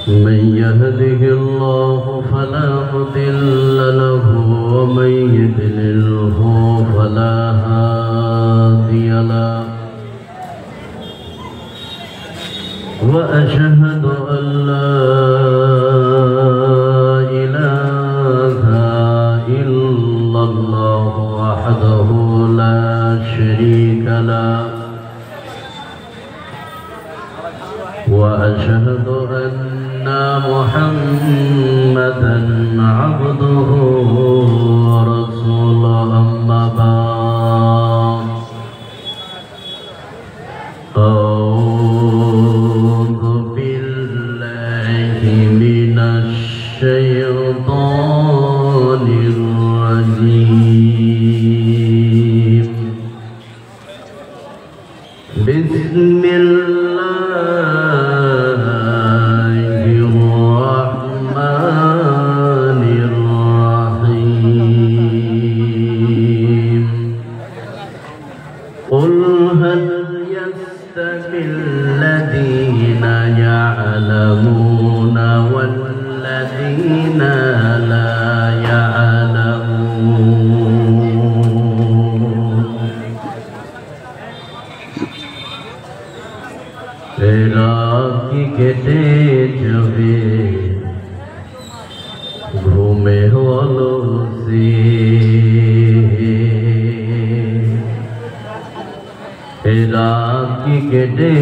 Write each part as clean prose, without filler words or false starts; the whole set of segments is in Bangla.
من يهده الله فلا مضل له ومن يضلله فلا هادي له وأشهد أن لا إله إلا الله وحده لا شريك له وأشهد أن محمدا عبده ورسوله أما بعد أعوذ بالله من الشيطان الرجيم بسم الله الرحمن الرحيم قل هل يستوي الذين يعلمون والذين لا يعلمون রাত কেটে যাবে ঘুমে হলো রাত কেটে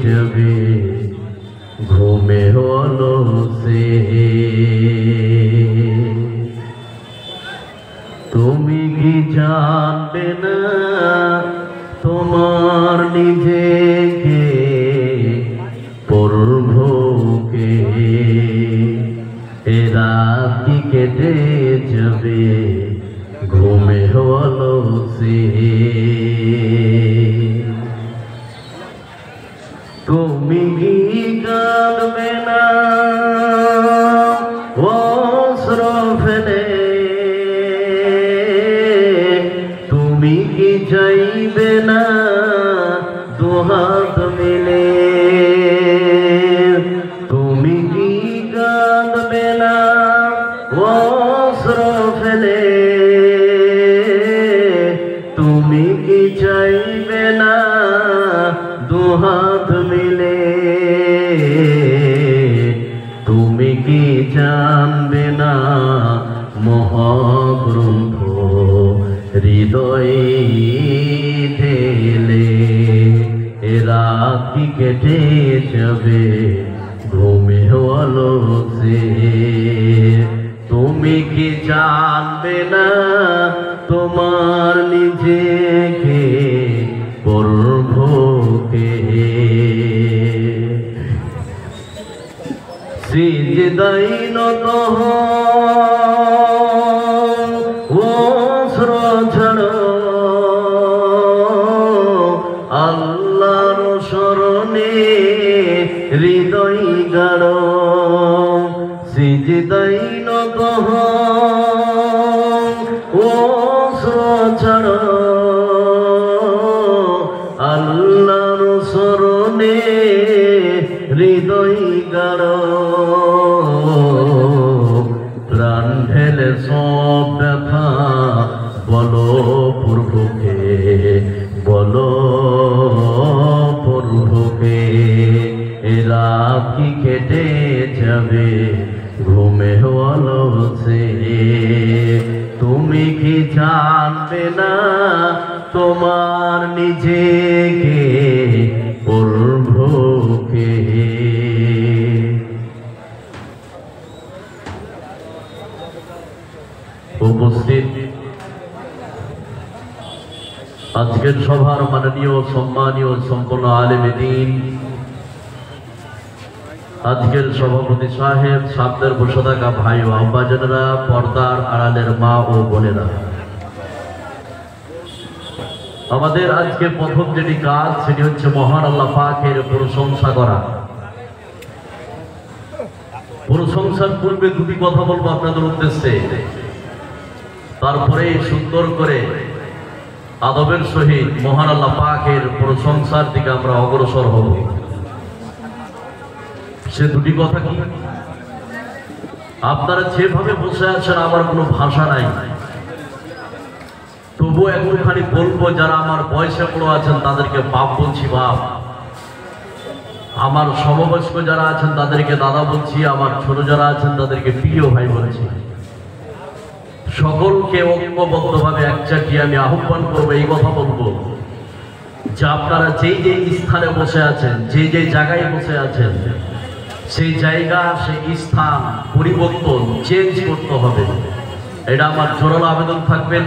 যাবে ঘুমে হলো তুমি কি জানবে না তোমার নিজেকে প্রভুকে রাত কেটে যাবে ঘুমে হলো তুমি কি কাঁদবে না অশ্র ফেলে তুমি কি চাইবে না দুহাত মিলে তুমি কি কাঁদবে না অশ্র ফেলে তুমি কি চাইবে না দুহাত মিলে তুমি কি জানবে না মহাগ্রন্থ হৃদয়ে ঢেলে রাত কি কেটে যাবে ঘুমে হলো তুমি কি জানবে না তোমার নিজেকে প্রভুকে সিজদায় নত অশ্র ঝড়ো আল্লাহর শরণে হৃদয় গাড়ো সিজদায় নত অশ্র ঝড়ো আল্লাহর শরণে হৃদয় গাড়ো প্রাণ ঢেলে সব ব্যথা বলো প্রভুকে বলো প্রভুকে রাত কি কেটে যাবে ঘুমে হলো তুমি কি জানবে না তোমার নিজেকে প্রভুকে উপস্থিত আজকের সভার মাননীয় সম্মানীয় সম্পন্ন আলেমে দ্বীন আজকের সভাপতি সাহেব সামনের বসে থাকা ভাই ও আব্বাজানেরা পর্দার আড়ালের মা ও বোনেরা আমাদের আজকে প্রথম যেটি কাজ সেটি হচ্ছে মহান আল্লাহ পাকের প্রশংসা করা প্রশংসার পূর্বে দুটি কথা বলবো আপনাদের উদ্দেশ্যে তারপরে সুন্দর করে আদবের সহিত মহান আল্লাহ পাকের প্রশংসার দিকে আমরা অগ্রসর হব। সে দুটি কথা কি? আপনারা যেভাবে বসে আছেন আমার কোনো ভাষা নাই, তবু একটুখানি বলবো, যারা আমার বয়সে বড় আছেন তাদেরকে বাপ বলছি, বাপ। আমার সমবয়স্ক যারা আছেন তাদেরকে দাদা বলছি, আমার ছোট যারা আছেন তাদেরকে প্রিয় ভাই বলছি। সকলকে ঐক্যবদ্ধভাবে একচাটিয়ে আমি আহ্বান করবো, এই কথা বলবো যে আপনারা যেই যেই স্থানে বসে আছেন, যেই যেই জায়গায় বসে আছেন, সেই জায়গা সেই স্থান পরিবর্তন চেঞ্জ করতে হবে। এটা আমার জোরালো আবেদন থাকবেন।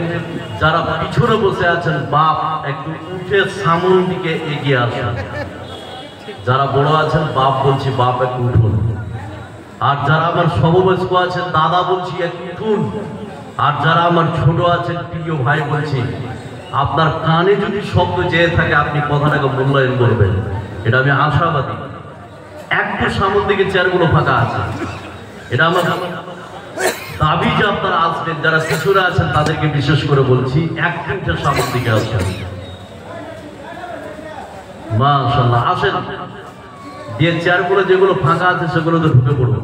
যারা পিছনে বসে আছেন বাপ, একটু উঠে সামনের দিকে এগিয়ে আসেন। যারা বড় আছেন বাপ বলছি, বাপ একটু উঠুন। আর যারা আমার সমবয়স্ক আছেন দাদা বলছি, একটু উঠুন। আর যারা আমার ছোট আছেন প্রিয় ভাই বলছি, আপনার কানে যদি শব্দ যেয়ে থাকে আপনি কথাটাকে মূল্যায়ন করবেন, এটা আমি আশাবাদী। একটু সামনের দিকে চেয়ারগুলো ফাঁকা আছে, এটা আমার দাবি যে আপনারা আসবেন। যারা শিশুরা আছেন তাদেরকে বিশেষ করে বলছি, একটু সামনের দিকে আসবেন। মাশাআল্লাহ, আসেন। দিয়ে চেয়ারগুলো যেগুলো ফাঁকা আছে সেগুলোতে ঢুকে পড়ব।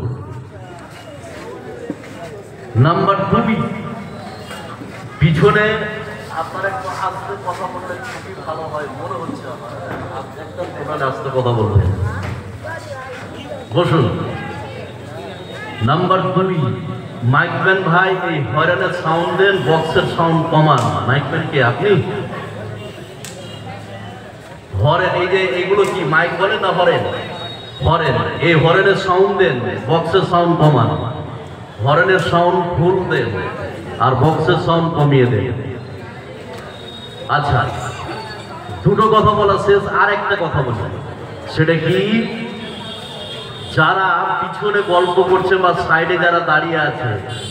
নাম্বার 2, পিছনে আপনারা একটু আস্তে কথা বললে খুবই ভালো হয় মনে হচ্ছে আমার। একদম আস্তে কথা বলবেন, বসুন। নাম্বার 2, মাইকম্যান ভাই, এই হরেনের সাউন্ড দেন, বক্সের সাউন্ড কমান। মাইকম্যান কে আপনি? হরেন, এই যে এগুলো কি মাইক বলে না হরেন? হরেন, এই হরেনের সাউন্ড দেন, বক্সের সাউন্ড কমান। হরেনের সাউন্ড ফুল দেন আর বক্সের সাউন্ড কমিয়ে দেন। আচ্ছা, দুটো কথা বলা শেষ, আর একটা কথা বলি। সেটা কি, যারা পিছনে গল্প করছে বা সাইডে যারা দাঁড়িয়ে আছে,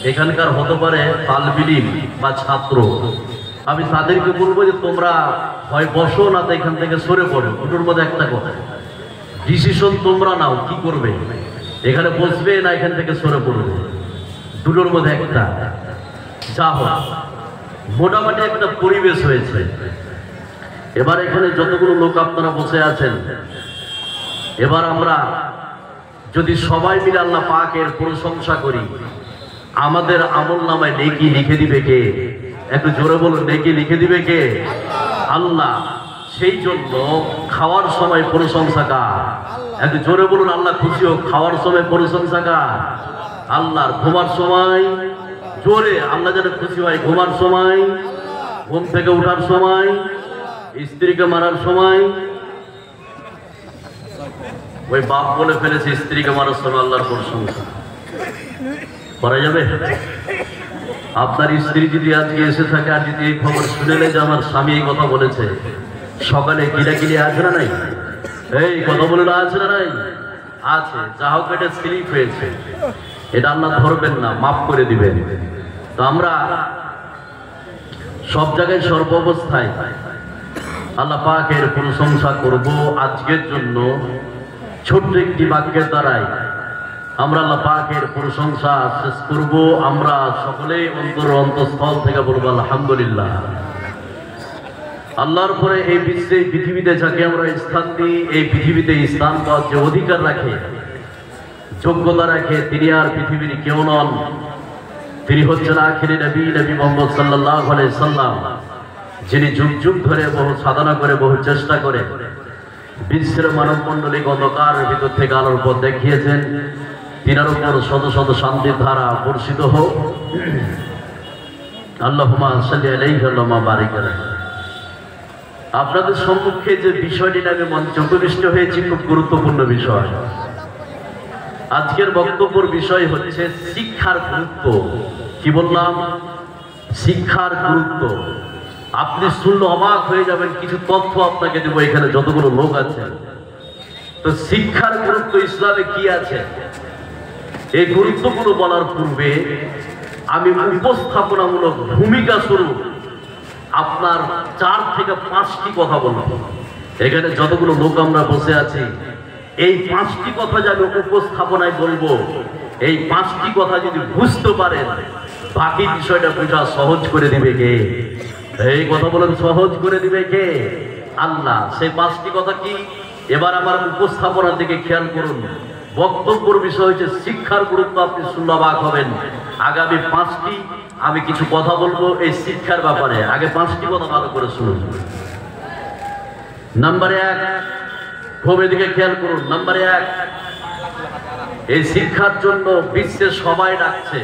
এখানকার হতে পারে তালবিলিম বা ছাত্র, আমি তাদেরকে বলবো যে তোমরা হয় বসো না তো এখান থেকে সরে পড়ো। দুটোর মধ্যে একটা কথা, ডিসিশন তোমরা নাও, কি করবে, এখানে বসবে না এখান থেকে সরে পড়বে, দুটোর মধ্যে একটা। যা হোক, মোটামুটি একটা পরিবেশ হয়েছে। এবার এখানে যতগুলো লোক আপনারা বসে আছেন, এবার আমরা যদি সবাই মিলে আল্লাহ পাকের প্রশংসা করি, আমাদের আমল নামায় নেকি লিখে দিবে কে? একটু জোরে বলুন, নেকি লিখে দিবে কে? আল্লাহ। সেই জন্য খাওয়ার সময় প্রশংসা কার? একটু জোরে বলুন, আল্লাহ খুশি হোক। খাওয়ার সময় প্রশংসা কার? আল্লাহর। ঘুমার সময় জোরে আল্লাহ যেন খুশি হয়। ঘুমার সময়, ঘুম থেকে ওঠার সময়, স্ত্রীকে মারার সময়, ওই বাপ বলে ফেলেছে স্ত্রীকে মারার সময় আল্লাহর প্রশংসা করা যাবে? আপনার স্ত্রী যদি আজকে এসে থাকে আর যদি এই খবর শুনে নেয় যে আমার স্বামী এই কথা বলেছে, সকালে কিলাকিলি আছে না নাই? এই কথা বলে আছে না নাই? আছে। যা হোক, এটা স্লিপ হয়েছে, এটা আল্লাহ ধরবেন না, মাফ করে দিবেন। তো আমরা সব জায়গায় সর্ব অবস্থায় আল্লাহ পাকের প্রশংসা করব। আজকের জন্য ছোট্ট একটি বাক্যের দ্বারাই আমরা আল্লাহ পাকের প্রশংসা শেষ করব। আমরা সকলেই অন্তঃস্থল থেকে বলবো আলহামদুলিল্লাহ। আল্লাহর পরে এই বিশ্বে, পৃথিবীতে যাকে আমরা স্থান দিই, এই পৃথিবীতে স্থান পাওয়ার যে অধিকার রাখে, যোগ্যতা রাখে, তিনি আর পৃথিবীর কেউ নন। তিনি হচ্ছেন আখিরি নবী, নবী মুহাম্মদ সাল্লাল্লাহু আলাইহি সাল্লাম, যিনি যুগ যুগ ধরে বহু সাধনা করে, বহু চেষ্টা করে বিশ্বের মানব মণ্ডলীকে অন্ধকারের ভিতর থেকে আলোর পথ দেখিয়েছেন। তিনার উপর শত শত শান্তির ধারা বর্ষিত হোক। আল্লাহুম্মা সাল্লি আলাইহি ওয়া বারিক আলাইহি। আপনাদের সম্মুখে যে বিষয়টি আমি মঞ্চে উপবিষ্ট হয়েছি, খুব গুরুত্বপূর্ণ বিষয়। আজকের বক্তব্যের বিষয় হচ্ছে শিক্ষার গুরুত্ব। কি বললাম? শিক্ষার গুরুত্ব। আপনি শুনলে অবাক হয়ে যাবেন, কিছু তথ্য আপনাকে দেবো এখানে যতগুলো লোক আছে। তো শিক্ষার গুরুত্ব ইসলামে কি আছে, এই গুরুত্বগুলো বলার পূর্বে আমি উপস্থাপনামূলক ভূমিকা স্বরূপ আপনার 4 থেকে 5টি কথা বলব। এখানে যতগুলো লোক আমরা বসে আছি, এই 5টি কথা যে আমি উপস্থাপনায় বলবো, এই 5টি কথা যদি বুঝতে পারেন, বাকি বিষয়টা বোঝা সহজ করে দিবে কে? এই কথা বলেন, সহজ করে দিবে কে? আল্লাহ। সেই 5টি কথা কি? এবার আমার উপস্থাপনার দিকে খেয়াল করুন। বক্তব্যের বিষয় হচ্ছে শিক্ষার গুরুত্ব। আপনি শুনলে অবাক হবেন। আগামী 5টি আমি কিছু কথা বলবো এই শিক্ষার ব্যাপারে। আগে 5টি কথা ভালো করে শুনুন। নাম্বার 1, খুব এদিকে খেয়াল করুন। নাম্বার 1, এই শিক্ষার জন্য বিশ্বে সবাই ডাকছে।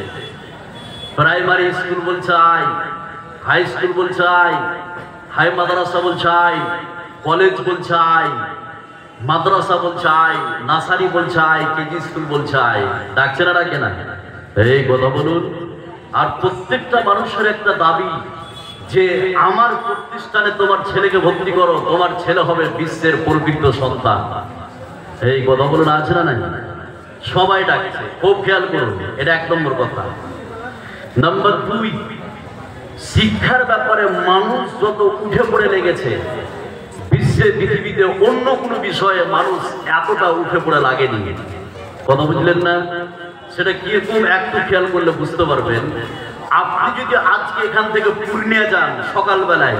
প্রাইমারি স্কুল বলছে আয়, হাই স্কুল বলছে আয়, হাই মাদ্রাসা বলছে আয়, কলেজ বলছে আয়, মাদ্রাসা বলছে আয়, নার্সারি বলছে আয়, কেজি স্কুল বলছে আয়। ডাকছে না ডাকে না? এই কথা বলুন। আর প্রত্যেকটা মানুষের একটা দাবি যে আমার প্রতিষ্ঠানে তোমার ছেলেকে ভর্তি করো, তোমার ছেলে হবে বিশ্বের প্রকৃত সন্তান। এই কথা বলুন, আছে না নাই? সবাই ডাকছে, খুব খেয়াল করুন। এটা 1 নম্বর কথা। নাম্বার 2, শিক্ষার ব্যাপারে মানুষ যত উঠে পড়ে লেগেছে, বিশ্বে পৃথিবীতে অন্য কোনো বিষয়ে মানুষ এতটা উঠে পড়ে লাগেনি। কথা বুঝলেন না? সেটা কিরকম একটু খেয়াল করলে বুঝতে পারবেন। আপনি যদি আজকে এখান থেকে পূর্ণিয়া যান সকালবেলায়,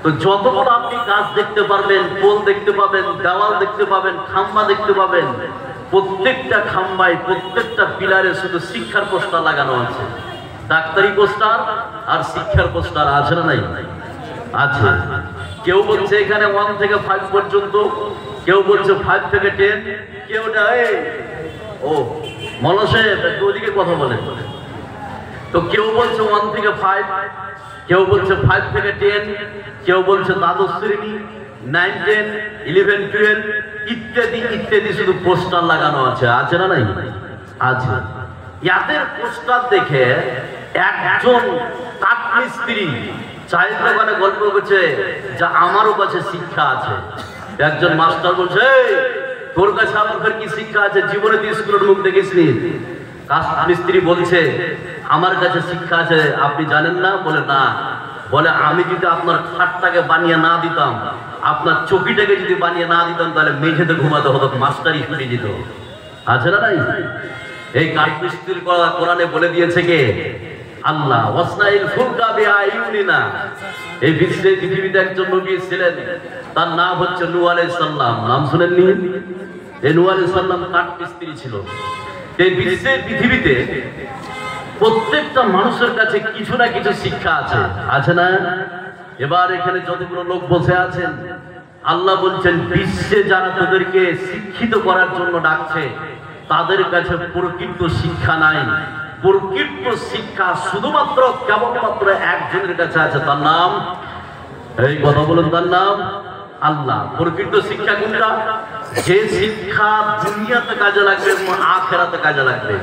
তো যতগুলো আপনি গাছ দেখতে পারবেন, পোল দেখতে পাবেন, দেওয়াল দেখতে পাবেন, খাম্বা দেখতে পাবেন, প্রত্যেকটা খাম্বায়, প্রত্যেকটা পিলারে শুধু শিক্ষার পোস্টার লাগানো আছে। ডাক্তারি পোস্টার আর শিক্ষার পোস্টার, আছে না নাই? আছে। কেউ বলছে এখানে 1 থেকে 5 পর্যন্ত, কেউ বলছে 5 থেকে 10, কেউ ও মনসে ওদিকে কথা বলে। তো কেউ বলছে 1 থেকে 5, কেউ বলছে 5 থেকে 10, কেউ বলছে দ্বাদশ শ্রেণী, 9, 10, 11, 12 ইত্যাদি ইত্যাদি শুধু পোস্টার লাগানো আছে। আছে না নাই? আছে। ইয়াদের পোস্টার দেখে একজন কাঠমিস্ত্রি চায়ের দোকানে গল্প করছে যে আমারও কাছে শিক্ষা আছে। একজন মাস্টার বলছে, তোর কাছে আমার কি শিক্ষা আছে? জীবনে তুই স্কুলের মুখ দেখিসনি। কাঠমিস্ত্রি বলছে আমার কাছে শিক্ষা আছে, আপনি জানেন না? বলে না। বলে আমি যদি আপনার খাটটাকে বানিয়ে না দিতাম, আপনার চকিটাকে যদি বানিয়ে না দিতাম, তাহলে মেঝেতে ঘুমাতে হতো, মাস্টারই ছুটি দিত। আছে না নাই? এই কাঠমিস্ত্রির কথা কোরআনে বলে দিয়েছে কে? আল্লাহ। ওয়াসনাইল ফুলকা বিআইউনিনা। এই বিশ্বে পৃথিবীতে একজন নবী ছিলেন, তার নাম হচ্ছে নূহ আলাইহিস সালাম। নাম শুনেননি? এই নূহ আলাইহিস সালাম কাঠমিস্ত্রি ছিল। এই বিশ্বে পৃথিবীতে প্রত্যেকটা মানুষের কাছে কিছু না কিছু শিক্ষা আছে। আছে না? এবার এখানে যতগুলো লোক বসে আছেন, আল্লাহ বলছেন বিশ্বে যারা তোদেরকে শিক্ষিত করার জন্য ডাকছে, তাদের কাছে প্রকৃত শিক্ষা নাই। প্রকৃত শিক্ষা শুধুমাত্র কেবলমাত্র একজনের কাছে আছে, তার নাম, এই কথা বলুন, তার নাম আল্লাহ। প্রকৃত শিক্ষা কোনটা? যে শিক্ষা দুনিয়াতে কাজে লাগবে এবং আখিরাতে কাজে লাগবে।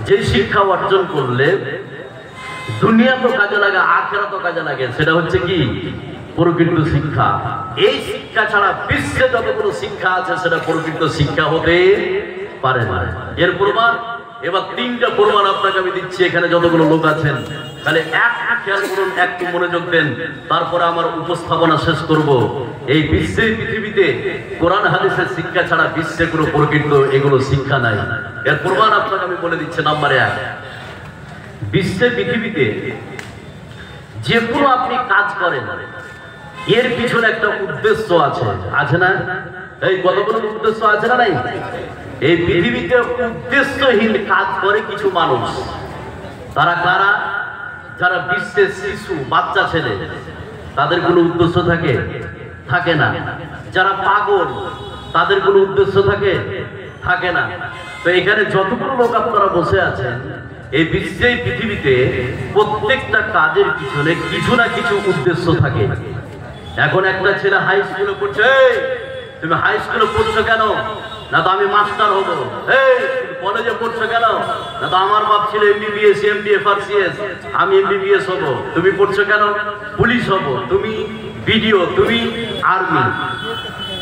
যে শিক্ষা অর্জন করলে দুনিয়াতেও কাজে লাগে, আখিরাতেও কাজে লাগে, সেটা হচ্ছে কি? প্রকৃত শিক্ষা। এই শিক্ষা ছাড়া বিশ্বে যতগুলো শিক্ষা আছে সেটা প্রকৃত শিক্ষা হতে পারে না। এর প্রমাণ এবার 3টা প্রমাণ আপনাকে আমি দিচ্ছি। এখানে যতগুলো লোক আছেন, তাহলে একটা খেয়াল করুন, একটু মনোযোগ দেন, তারপরে আমার উপস্থাপনা শেষ করব। এই বিশ্বে পৃথিবীতে কোরআন হাদিসের শিক্ষা ছাড়া বিশ্বে কোনো প্রকৃত এগুলো শিক্ষা নাই। এর প্রমাণ আপনাকে আমি বলে দিচ্ছি। নাম্বার 1, বিশ্বে পৃথিবীতে যে কোনো আপনি কাজ করেন, এর পিছনে একটা উদ্দেশ্য আছে। আছে না? এই কতগুলো উদ্দেশ্য আছে না নাই? এই পৃথিবীতে উদ্দেশ্যহীন কাজ করে কিছু মানুষ। তারা কারা? যারা বিশ্বের শিশু, বাচ্চা ছেলে, তাদের কোনো উদ্দেশ্য থাকে না। যারা পাগল, তাদের কোনো উদ্দেশ্য থাকে না। তো এখানে যতগুলো লোক আপনারা বসে আছেন, এই বিশ্বেই পৃথিবীতে প্রত্যেকটা কাজের পিছনে কিছু না কিছু উদ্দেশ্য থাকে। এখন একটা ছেলে হাই স্কুলে পড়ছে, তুমি হাই স্কুলে পড়ছো কেন? না তো আমি মাস্টার হবো। এই কলেজে পড়ছো কেন? না তো আমার বাপ ছিল MBBS, MBA, FRCS, আমি MBBS হবো। তুমি পড়ছো কেন? পুলিশ হবো। তুমি BDO, তুমি আর্মি।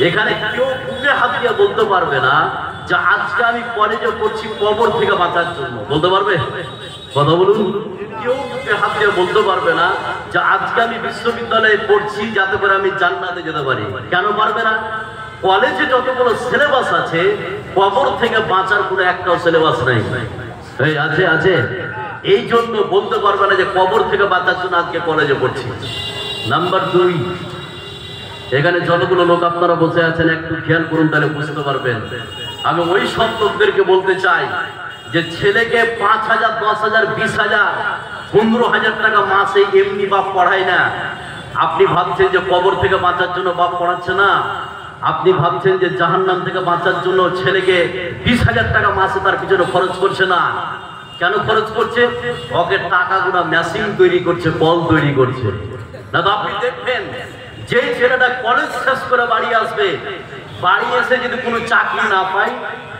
এখানে কেউ বুকে হাত দিয়ে বলতে পারবে না যে আজকে আমি কলেজে পড়ছি কবর থেকে বাঁচার জন্য। বলতে পারবে? কথা বলুন। কেউ বুকে হাত দিয়ে বলতে পারবে না যে আজকে আমি বিশ্ববিদ্যালয়ে পড়ছি যাতে করে আমি জান্নাতে যেতে পারি। কেন পারবে না? কলেজে যতগুলো সিলেবাস আছে, কবর থেকে বাঁচার কোনো একটাও সিলেবাস নাই। এই আছে। এই জন্য বলতে পারবে না যে কবর থেকে বাঁচার জন্য আজকে কলেজে পড়ছি। নাম্বার 2, এখানে যতগুলো লোক আপনারা বসে আছেন একটু খেয়াল করুন, তাহলে বুঝতে পারবেন। আমি ওই সব লোকদেরকে বলতে চাই যে ছেলেকে 5,000, 10,000, 20,000, 15,000 টাকা মাসে এমনি বাপ পড়ায় না। আপনি ভাবছেন যে কবর থেকে বাঁচার জন্য বাপ পড়াচ্ছে না, আপনি ভাবছেন যে জাহান্নাম থেকে বাঁচার জন্য ছেলেকে 20,000 টাকা মাসে তার পিছনে খরচ করছে না। কেন খরচ করছে? ওকে টাকাগুলো মেশিন তৈরি করছে, কল তৈরি করছে। না তো আপনি দেখবেন যেই ছেলেটা কলেজ শেষ করে বাড়ি আসবে, বাড়ি এসে যদি কোনো চাকরি না পায়,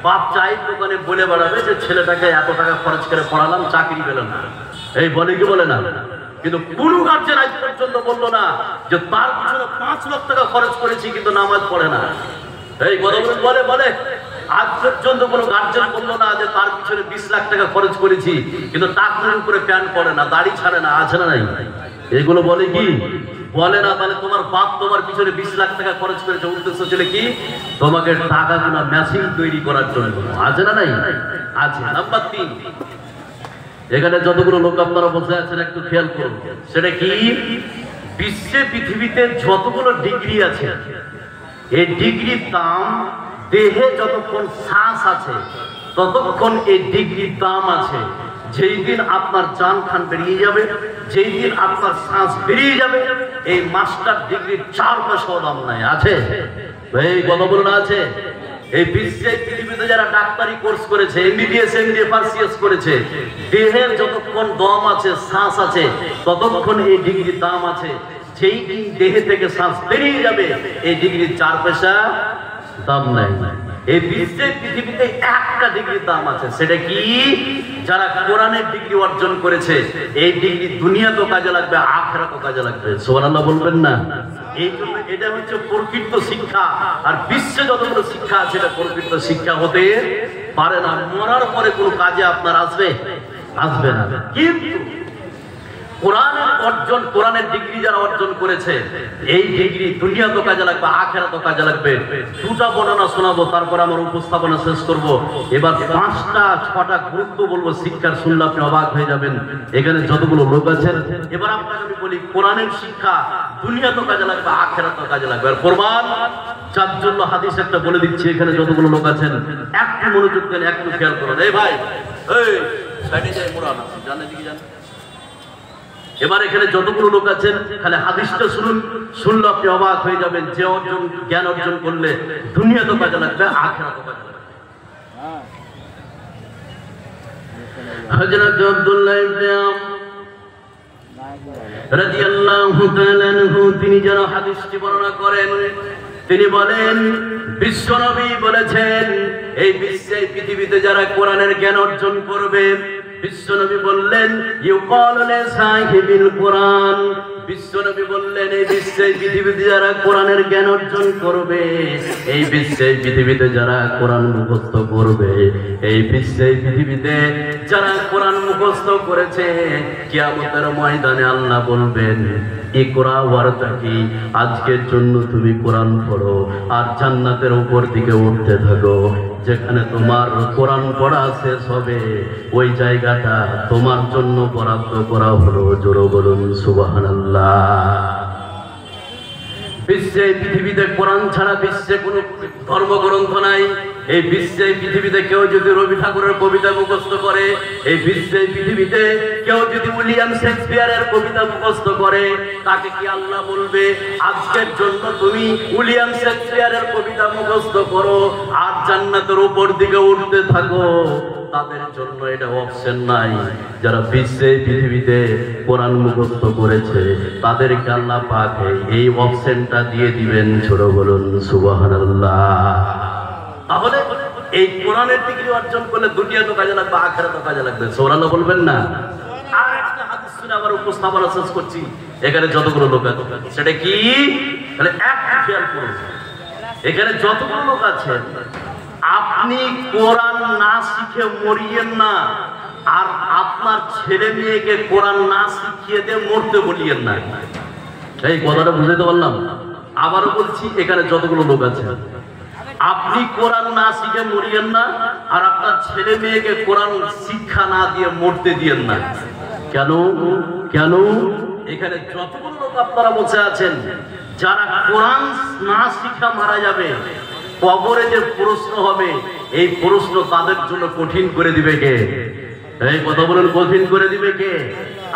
বাপ চায়ের দোকানে বলে বেড়াবে যে ছেলেটাকে এত টাকা খরচ করে পড়ালাম, চাকরি পেল না। এই বলে কি বলে না? কিন্তু কোনো গার্জেন আজ পর্যন্ত বললো না যে তার পিছনে 5 লাখ টাকা খরচ করেছি কিন্তু নামাজ পড়ে না। এই কথা বলে বলে আজ পর্যন্ত কোনো গার্জেন বললো না যে তার পিছনে 20 লাখ টাকা খরচ করেছি কিন্তু টাকার উপরে প্যান্ট পরে না, দাড়ি ছাড়ে না, আছে না নাই? এগুলো বলে কি? বলে না। তাহলে তোমার বাপ তোমার পিছনে 20 লাখ টাকা খরচ করেছে, উদ্দেশ্য ছিল কি? তোমাকে টাকাগুলো মেশিন তৈরি করার জন্য, আছে না নাই? আছে। নাম্বার 3, এখানে যতগুলো লোক আপনারা বসে আছেন একটু খেয়াল করুন, সেটা কি? বিশ্বে পৃথিবীতে যতগুলো ডিগ্রি আছে, এই ডিগ্রির দাম দেহে যতক্ষণ শ্বাস আছে ততক্ষণ এই ডিগ্রির দাম আছে। যেই দিন আপনার জান খান বেরিয়ে যাবে, যেই দিন আপনার শ্বাস বেরিয়ে যাবে, এই মাস্টার ডিগ্রির 4 পয়সাও দাম নাই। আছে? এই কথা বলুন, আছে? এই বিশ্বে পৃথিবীতে যারা ডাক্তারি কোর্স করেছে, এমবিবিএস, এমডি, ফার্সিএস করেছে, দেহের যতক্ষণ দম আছে, শ্বাস আছে, ততক্ষণ এই ডিগ্রির দাম আছে। যেই দিন দেহে থেকে শ্বাস বেরিয়ে যাবে, এই ডিগ্রির 4 পয়সা দাম নাই। এই বিশ্বে পৃথিবীতে একটা ডিগ্রির দাম আছে, সেটা কি? যারা কোরআনের ডিগ্রি অর্জন করেছে, এই ডিগ্রি দুনিয়াতেও কাজে লাগবে, আখিরাতেও কাজে লাগবে। সুবহানাল্লাহ বলবেন না? এই জন্য এটা হচ্ছে প্রকৃত শিক্ষা। আর বিশ্বে যতগুলো শিক্ষা আছে, এটা প্রকৃত শিক্ষা হতে পারে না। মরার পরে কোনো কাজে আপনার আসবে না। কিন্তু কোরআনের ডিগ্রি যারা অর্জন করেছে, এই ডিগ্রি দুনিয়াতেও কাজে লাগবে, আখিরাতেও কাজে লাগবে। 2টা বর্ণনা শোনাবো, তারপর আমার উপস্থাপনা শেষ করব। এবার 5টা 6টা গুরুত্ব বলবো, শিক্ষার শুনলে আপনি অবাক হয়ে যাবেন। এখানে যতগুলো লোক আছেন, এবার আপনাকে আমি বলি, কোরআনের শিক্ষা দুনিয়াতেও কাজে লাগবে, আখিরাতেও কাজে লাগবে। আর প্রমাণ যার জন্য হাদিস একটা বলে দিচ্ছি। এখানে যতগুলো লোক আছেন একটু মনোযোগ দেন, একটু খেয়াল করুন। এই ভাই, এই সাইডে যাই, কোরআন আছে, জানে দিকে জান। এবার এখানে যতগুলো লোক আছেন খালি হাদিসটা শুনুন, শুনলে আপনি অবাক হয়ে যাবেন। যে জ্ঞান অর্জন করলে দুনিয়াতেও কাজে লাগবে, আখিরাতেও কাজে লাগবে। হযরত আব্দুল্লাহ ইবনে রাদিয়াল্লাহু তাআলা আনহু তিনি যারা হাদিসটি বর্ণনা করেন, তিনি বলেন বিশ্বনবী বলেছেন, এই বিশ্বে পৃথিবীতে যারা কোরআনের জ্ঞান অর্জন করবে, বিশ্বনবী বললেন ইউকালু লিসাহিবিল কোরআন, বিশ্বনবী বললেন এই বিশ্বে পৃথিবীতে যারা কোরআনের জ্ঞান অর্জন করবে, এই বিশ্বে পৃথিবীতে যারা কোরআন মুখস্থ করবে, এই বিশ্বে পৃথিবীতে যারা কোরআন মুখস্থ করেছে, কিয়ামতের ময়দানে আল্লাহ বলবেন ইকরা ওয়ারতাকি, আজকের জন্য তুমি কোরআন পড়ো আর জান্নাতের উপর দিকে উঠতে থাকো। যেখানে তোমার কোরআন পড়া শেষ হবে, ওই জায়গাটা তোমার জন্য বরাদ্দ করা হলো। জোরে বলুন সুবহানাল্লাহ। বিশ্বে পৃথিবীতে কোরআন ছাড়া বিশ্বে কোনো ধর্মগ্রন্থ নাই। এই বিশ্বে পৃথিবীতে কেউ যদি রবি ঠাকুরের কবিতা মুখস্থ করে, এই বিশ্বে পৃথিবীতে কেউ যদি উইলিয়াম শেক্সপিয়ারের কবিতা মুখস্থ করে, তাকে কি আল্লাহ বলবে আজকের জন্য তুমি উইলিয়াম শেক্সপিয়ারের কবিতা মুখস্থ করো আর জান্নাতের উপর দিকে উঠতে থাকো? তাদের জন্য এটা অপশন নাই। যারা বিশ্বে পৃথিবীতে কোরআন মুখস্থ করেছে, তাদেরকে আল্লাহ পাক এই অপশনটা দিয়ে দিবেন। ছোট বলুন সুবহানাল্লাহ। তাহলে এই কোরআনের ডিগ্রি অর্জন করলে দুনিয়াতেও কাজে লাগবে, আখিরাতেও কাজে লাগবে। সুবহানাল্লাহ বলবেন না? আর একটা হাদিস শুনে আবার উপস্থাপনা শেষ করছি। এখানে যতগুলো লোক আছে, সেটা কি? তাহলে একটা খেয়াল করুন, এখানে যতগুলো লোক আছে, আপনি কোরআন না শিখে মরিয়েন না, আর আপনার ছেলে মেয়েকে কোরআন না শিখিয়ে দিয়ে মরতে বলিয়েন না। এই কথাটা বুঝাইতে পারলাম? আবারও বলছি, এখানে যতগুলো লোক আছে, আপনি কোরআন না শিখে মরিয়েন না, আর আপনার ছেলে মেয়েকে কোরআন শিক্ষা না দিয়ে মরতে দিয়েন না। কেন? কেন? এখানে যতগুলো লোক আপনারা বসে আছেন, যারা কোরআন না শিখা মারা যাবে, কবরে যে প্রশ্ন হবে এই প্রশ্ন তাদের জন্য কঠিন করে দিবে কে? এই কথা বলেন, কঠিন করে দিবে কে?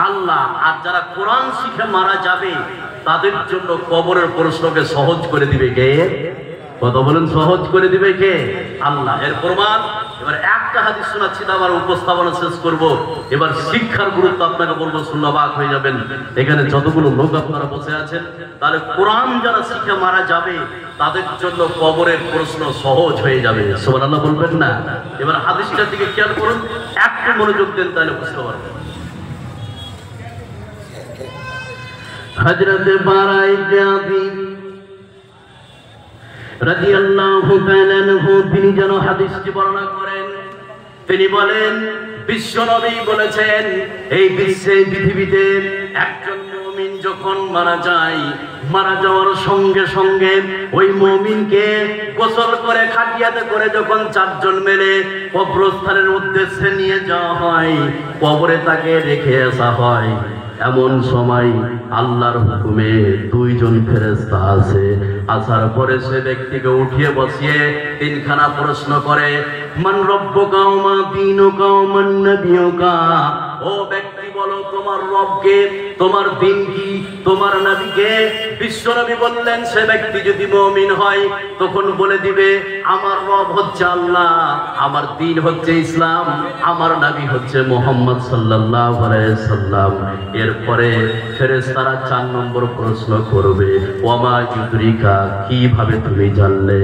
আল্লাহ। আর যারা কোরআন শিখে মারা যাবে তাদের জন্য কবরের প্রশ্নকে সহজ করে দিবে কে? কথা বলেন, সহজ করে দিবে কে? আল্লাহ। এর প্রমাণ এবার একটা হাদিস শোনাচ্ছি, আবার উপস্থাপনা শেষ করব। এবার শিক্ষার গুরুত্ব আপনাকে বলবো, শুনলে অবাক হয়ে যাবেন। এখানে যতগুলো লোক আপনারা বসে আছেন, তাহলে কোরআন যারা শিখে মারা যাবে তাদের জন্য কবরের প্রশ্ন সহজ হয়ে যাবে। সুবহানাল্লাহ বলবেন না? এবার হাদিসটার দিকে খেয়াল করুন, একটু মনোযোগ দেন, তাহলে বুঝতে পারবেন। হযরত বারা ইবনে আযিব রাদিয়াল্লাহু তাআলা আনহু তিনি যেন হাদিসটি বর্ণনা করেন। তিনি বলেন, বিশ্বনবী বলেছেন, এই বিশ্বে পৃথিবীতে একজন মুমিন যখন মারা যায়, মারা যাওয়ার সঙ্গে সঙ্গে ওই মুমিনকে গোসল করে খাটিয়াতে করে যখন চারজন মিলে কবরস্থানের উদ্দেশ্যে নিয়ে যাওয়া হয়, কবরে তাকে রেখে আসা হয়। এমন সময় আল্লাহর হুকুমে দুইজন ফেরেশতা আছে। আসার পরে সে ব্যক্তিকে উঠিয়ে বসিয়ে তিনখানা প্রশ্ন করে, মান রব্বুকা ওয়া মা দীনুকা ওয়া মান নাবিয়ুকা। ও ব্যক্তি বলো, তোমার রবকে, তোমার দিন কি, তোমার নবীকে? বিশ্বনবী বললেন, সে ব্যক্তি যদি মুমিন হয় তখন বলে দিবে, আমার রব হচ্ছে আল্লাহ, আমার দিন হচ্ছে ইসলাম, আমার নবী হচ্ছে মুহাম্মদ সাল্লাল্লাহু আলাইহি সাল্লাম। এরপরে ফেরেশতারা 4 নম্বর প্রশ্ন করবে, ওয়া মা ইউদরিকা, কিভাবে তুমি জানলে?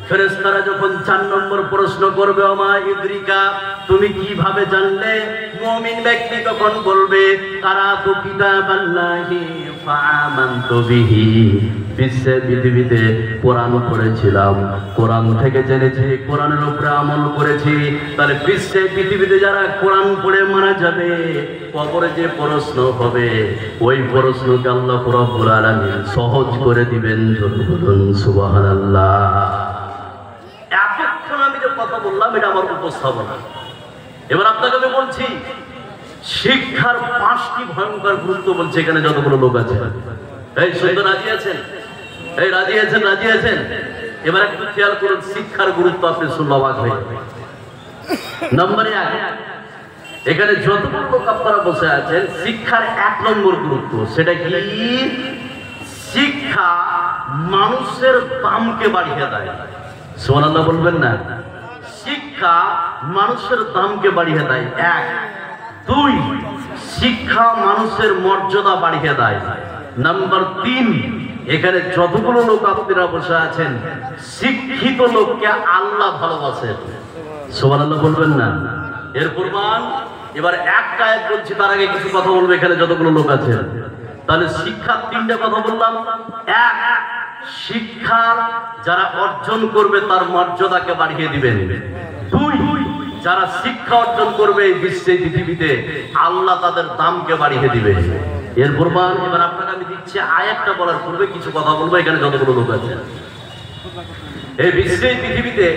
ফেরেশতারা যখন 4 নম্বর প্রশ্ন করবে, ওয়া মা ইউদরিকা, তুমি কিভাবে জানলে? মুমিন ব্যক্তি তখন বলবে, কারাতু কিতাবাল্লাহি ফাআমানতু বিহি। বিশ্বে পৃথিবীতে কোরআন পড়েছিলাম, কোরআন থেকে জেনেছি, কোরআনের উপরে আমল করেছি। তাহলে বিশ্বে পৃথিবীতে যারা কোরআন পড়ে মারা যাবে, কবরে যে প্রশ্ন হবে ওই প্রশ্নকে আল্লাহ রাব্বুল আলামিন সহজ করে দিবেন। বলুন সুবহানাল্লাহ। এতক্ষণ আমি যে কথা বললাম এটা আমার উপস্থাপনা। এবার আপনাকে আমি বলছি, শিক্ষার 5টি ভয়ঙ্কর গুরুত্ব বলছে এখানে যতগুলো লোক আছে। এই শুনতে রাজি আছেন? এই রাজি আছেন? রাজি আছেন? এবার একটু খেয়াল করুন, শিক্ষার গুরুত্ব আপনি শুনলে অবাক হয়ে যাবেন। নম্বরে 1, এখানে যতগুলো লোক আপনারা বসে আছেন, শিক্ষার 1 নম্বর গুরুত্ব সেটা কি? শিক্ষা মানুষের দামকে বাড়িয়ে দেয়। সুবহানাল্লাহ বলবেন না? শিক্ষা মানুষের দামকে বাড়িয়ে দেয় 1। 2, শিক্ষা মানুষের মর্যাদা বাড়িয়ে দেয়। নাম্বার 3, এখানে যতগুলো লোক আপনারা বসে আছেন, শিক্ষিত লোককে আল্লাহ ভালোবাসেন। সুবহানাল্লাহ বলবেন না? এর প্রমাণ এবার একটা আয়াত বলছি, তার আগে কিছু কথা বলবো এখানে যতগুলো লোক আছেন। তাহলে শিক্ষার 3টা কথা বললাম। 1, শিক্ষা যারা অর্জন করবে তার মর্যাদাকে বাড়িয়ে দিবেন। 2, যারা শিক্ষা অর্জন করবে এই বিশ্বে পৃথিবীতে আল্লাহ তাদের দামকে বাড়িয়ে দিবে। এর প্রমাণ এবার আপনাকে আমি দিচ্ছি। আয়াতটা বলার পূর্বে কিছু কথা বলবো এখানে যতগুলো লোক আছে। এই বিশ্বে পৃথিবীতে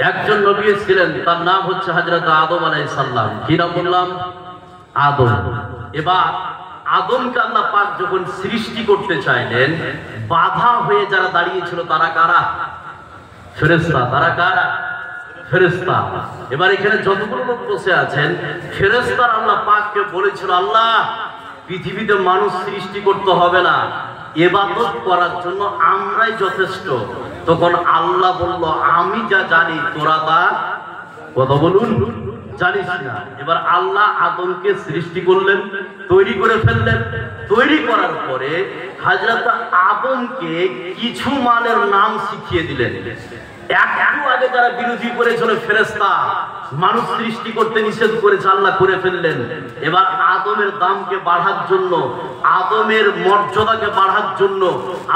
একজন নবী ছিলেন, তার নাম হচ্ছে হযরত আদম আলাইহিস সালাম। কি নাম বললাম? আদম। এবার আদমকে আল্লাহ পাক যখন সৃষ্টি করতে চাইলেন, বাধা হয়ে যারা দাঁড়িয়েছিল তারা কারা? ফেরেশতা। তারা কারা? ফেরেশতা। এবার এখানে যতগুলো লোক বসে আছেন, ফেরেশতার আল্লাহ পাককে বলেছিল, আল্লাহ পৃথিবীতে মানুষ সৃষ্টি করতে হবে না, ইবাদত করার জন্য আমরাই যথেষ্ট। তখন আল্লাহ বলল, আমি যা জানি তোরা তা কথা বলুন জানিস না। এবার আল্লাহ আদমকে সৃষ্টি করলেন, তৈরি করে ফেললেন। তৈরি করার পরে হযরত আদমকে কিছু মালের নাম শিখিয়ে দিলেন। একটু আগে যারা বিরোধী করেছিল ফেরেশতা, মানুষ সৃষ্টি করতে নিষেধ করেছে, আল্লাহ করে ফেললেন। এবার আদমের দামকে বাড়ার জন্য, আদমের মর্যাদাকে বাড়ার জন্য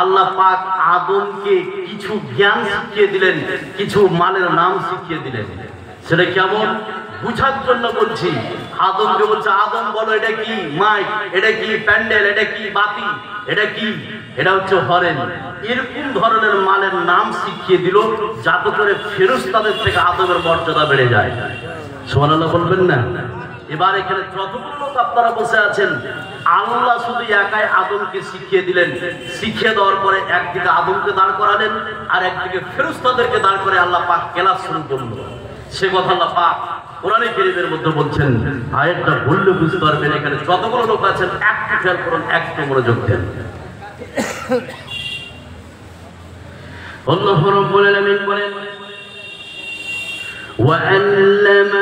আল্লাহ পাক আদমকে কিছু জ্ঞান শিখিয়ে দিলেন, কিছু মালের নাম শিখিয়ে দিলেন। সেটা কেমন বুঝার জন্য বলছি। আদমকে বলছে, আদম বলো এটা কি মাইক, এটা কি প্যান্ডেল, এটা কি বাতি, এটা কি? এটা হচ্ছে হরেন। এরকম ধরনের মালের নাম শিখিয়ে দিল, যাতে করে ফেরেশতাদের থেকে আদমের মর্যাদা বেড়ে যায়। সুবহানাল্লাহ বলবেন না? এবার এখানে যতগুলো লোক আপনারা বসে আছেন, আল্লাহ শুধু একাই আদমকে শিখিয়ে দিলেন। শিখিয়ে দেওয়ার পরে একদিকে আদমকে দাঁড় করালেন, আর একদিকে ফেরেশতাদেরকে দাঁড় করে আল্লাহ পাক ক্লাস শুরু করলো। সে কথা আল্লাহ পাক কোরআনে কারীমের মধ্যে বলছেন। আয়াতটা বললে বুঝতে পারবেন এখানে যতগুলো লোক আছেন একটু খেয়াল করুন, একটু মনোযোগ দেন। আল্লাহ রাব্বুল আলামিন বলেন, وَعَلَّمَ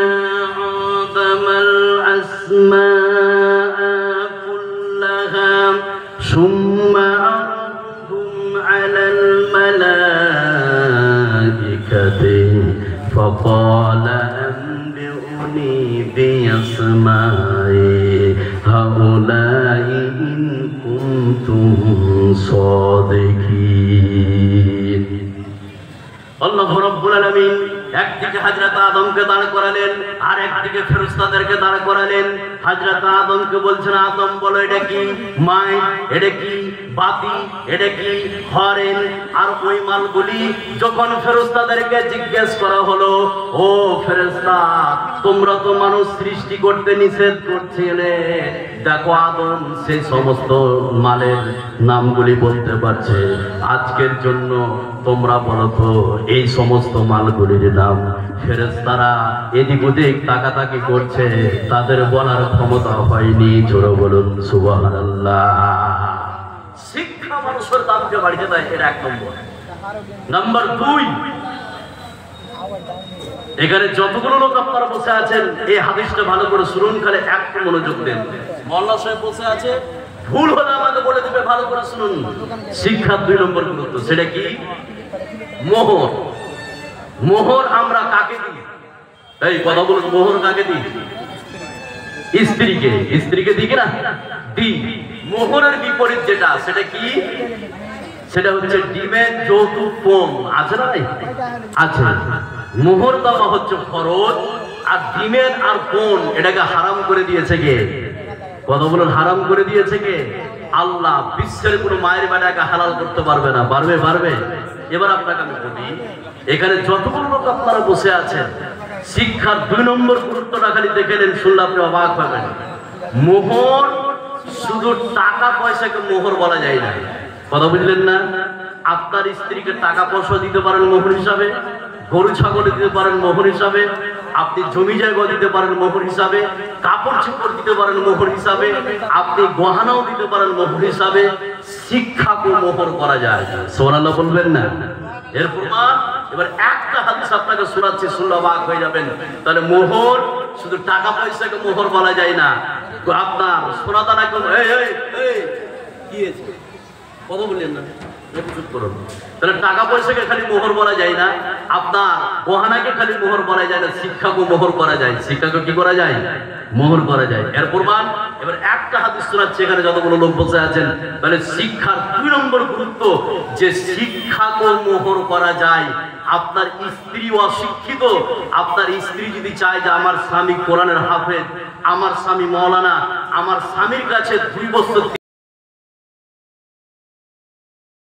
آدَمَ الْأَسْمَاءَ كُلَّهَا ثُمَّ عَرَضَهُمْ عَلَى الْمَلَائِكَةِ فَقَالَ أَنبِئُونِي بِأَسْمَاءِ هَؤُلَاءِ إِن كُنتُمْ صَادِقِينَ। আল্লাহ রাব্বুল আলামিন একদিকে হযরত আদমকে দাঁড় করালেন, আর একদিকে ফেরেশতাদেরকে দাঁড় করালেন। হযরত আদমকে বলছেন, আদম বলো এটা কি মাই, এটা কি বাতি, এটা কি হরেন। আর ওই মালগুলি যখন ফেরেশতাদেরকে জিজ্ঞেস করা হলো, ও ফেরেশতা তোমরা তো মানুষ সৃষ্টি করতে নিষেধ করছিলে, দেখো আদম সেই সমস্ত মালের নামগুলি বলতে পারছে, আজকের জন্য তোমরা বলো তো এই সমস্ত মালগুলির নাম। ফেরেশতারা এদিক ওদিক তাকাতাকি করছে, তাদের বলার ক্ষমতা হয়নি। জোরে বলুন সুবহানাল্লাহ। শিক্ষা মানুষের দামকে বাড়িয়ে দেয়, এটা এক নম্বর। নাম্বার 2, এখানে যতগুলো লোক আপনারা বসে আছেন এই হাদিসটা ভালো করে শুনুন, খালি একটু মনোযোগ দেন। মোল্লা সাহেব বসে আছে, ভুল হলে আমাকে বলে দিবে, ভালো করে শুনুন। শিক্ষার 2 নম্বর গুরুত্ব, সেটা কি? মোহর। মোহর আমরা কাকে দিই? এই কথা বলুন, মোহর কাকে দিই? স্ত্রীকে। স্ত্রীকে দিই কিনা? দিই। মোহরের বিপরীত যেটা, সেটা কি? সেটা হচ্ছে ডিমের যৌতুক পণ। আছে না? আছে। মোহর দেওয়া হচ্ছে ফরজ, আর ডিমের আর পণ এটাকে হারাম করে দিয়েছে কে? কথা বলুন, হারাম করে দিয়েছে কে? আল্লাহ। বিশ্বের কোনো মায়ের বেটাকে হালাল করতে পারবে না। পারবে? পারবে। এবার আপনাকে আমি বলি, এখানে যতগুলো লোক আপনারা বসে আছেন, শিক্ষার 2 নম্বর গুরুত্বটা খালি দেখে নেন, শুনলে আপনি অবাক হবেন। মোহর শুধু টাকা পয়সাকে মোহর বলা যায় না। কথা বুঝলেন না? আপনার স্ত্রীকে টাকা পয়সা দিতে পারেন মোহর হিসাবে, গরু ছাগল দিতে পারেন মোহর হিসাবে, আপনি জমি জায়গা দিতে পারেন মোহর হিসাবে, কাপড় চোপড় দিতে পারেন মোহর হিসাবে, আপনি গহনাও দিতে পারেন মোহর হিসাবে। শিক্ষাকে মোহর করা যায়। সুবহানাল্লাহ বলবেন না? এর প্রমাণ এবার একটা হাদিস আপনাকে শোনাচ্ছি, শুনলে অবাক হয়ে যাবেন। তাহলে মোহর শুধু টাকা পয়সাকে মোহর বলা যায় না। আপনার সোনাদানা কি হয়েছে? কথা বললেন না? তাহলে টাকা পয়সাকে খালি মোহর বলা যায় না, আপনার গহনাকে খালি মোহর বলা যায় না, শিক্ষাকে মোহর করা যায়। শিক্ষাকে কি করা যায়? মোহর করা যায়। এর প্রমাণ এবার একটা হাদিস শোনাচ্ছে, এখানে যতগুলো লোক বসে আছেন। তাহলে শিক্ষার 2 নম্বর গুরুত্ব, যে শিক্ষাকে মোহর করা যায়। আপনার স্ত্রী অশিক্ষিত, আপনার স্ত্রী যদি চায় যে আমার স্বামী কোরআনের হাফেজ, আমার স্বামী মাওলানা, আমার স্বামীর কাছে 2 বছর